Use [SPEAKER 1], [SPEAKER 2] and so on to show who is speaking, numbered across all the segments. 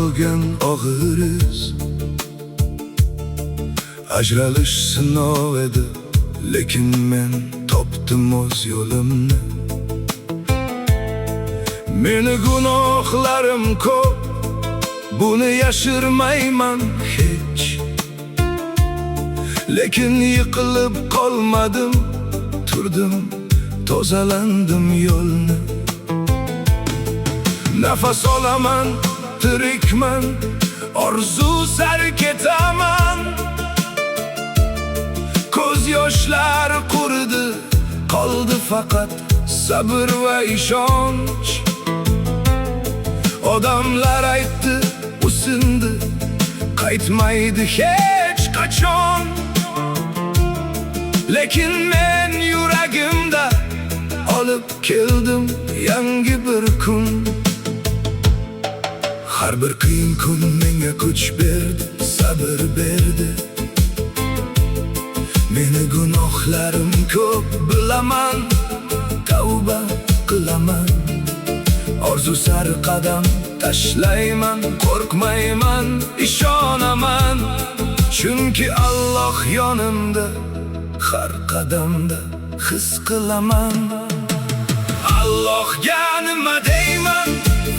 [SPEAKER 1] bo'lgan og'ir iz. Ajralish sinov edi, lekin men topdim o'z yo'limni. Meni gunohlarim ko'p, buni yashirmayman hech. Lekin yiqilib qolmadim, turdim, tozalandim yo'lni. Nafas olaman, tirikman, orzu sar ketaman. Ko'z yoshlari quridi, qoldi faqat sabr va ishonch. Odamlar aytdi, usindi, qaytmaydi hech qachon. Lekin men yuragimda olib keldim yangi bir kun. Har bir qiyin kun menga kuch berdi, sabr berdi. Meni gunohlarim ko'p bilaman, tavba qilaman. Orzu sari qadam tashlayman, qo'rqmayman, ishonaman. Chunki Alloh yonimda, har qadamda his qilaman. Allohga nima deyman,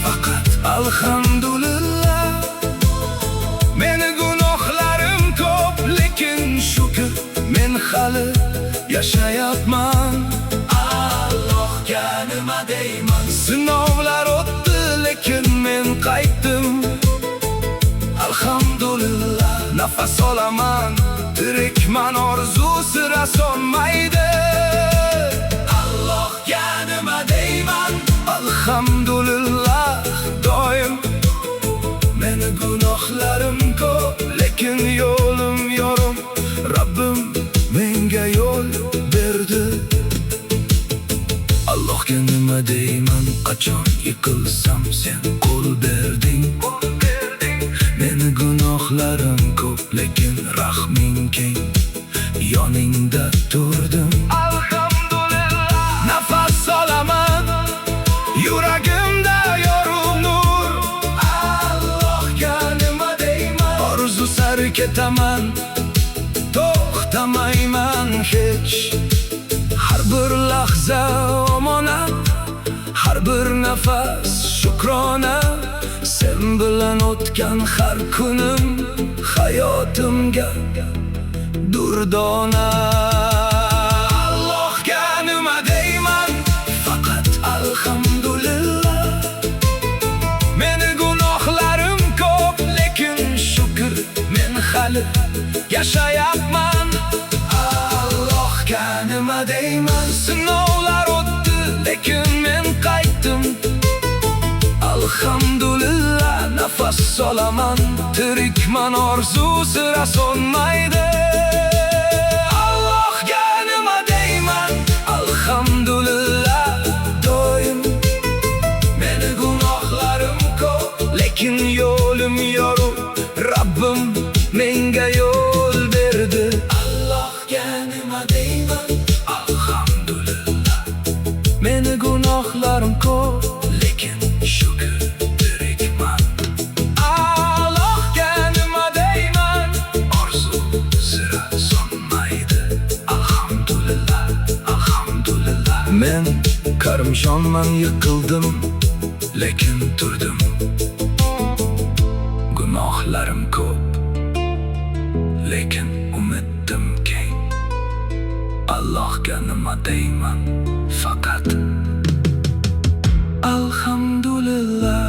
[SPEAKER 1] faqat alhamdulillah. Meni gunohlarim ko'p, lekin shukr, men hali yashayapman. Allohga nima deyman, sinovlar o'tdi, lekin men qaytdim. Alhamdulillah, nafas olaman, tirikman, orzu sira so'nmaydi. Allohga nima deyman, alhamdulillah, doim. Meni gunohlarim ko'p, lekin yo'lim yorim. Rabbim menga yo'l berdi. Allohga nima deyman, qachon yiqilsam sen qo'l berding. Meni gunohlarim ko'p, lekin rahming keng, yoningda turdim. Alhamdulillah, nafas olaman, yuragimda yorug' nur. Allohga nima deyman, orzu sari ketaman, to'xtamayman hech. Har bir lahza omonat, har bir nafas shukrona. Sen bilan o'tgan har kunim hayotimga durdona. Allohga nima deyman, faqat alhamdulillah. Meni gunohlarim ko'p, lekin shukr, men hali yashayapman. Allohga nima deyman, sinovlar o'tdi, lekin men qaytdim. Alhamdulillah, nafas olaman, tirikman, orzu sira so'nmaydi. Allohga nima deyman, alhamdulillah, doim. Meni gunohlarim ko'p, lekin yo'lim yorug'. Rabbim menga yo'l berdi. Allohga nima deyman, alhamdulillah. Meni gunohlarim ko'p, lekin shukr, tirikman. Allohga nima deyman, orzu sira so'nmaydi. Alhamdulillah, alhamdulillah. Men karimshonman, yiqildim, lekin turdim. Gunohlarim ko'p, lekin umidim keng. Allohga nima deyman, faqat alhamdulillah.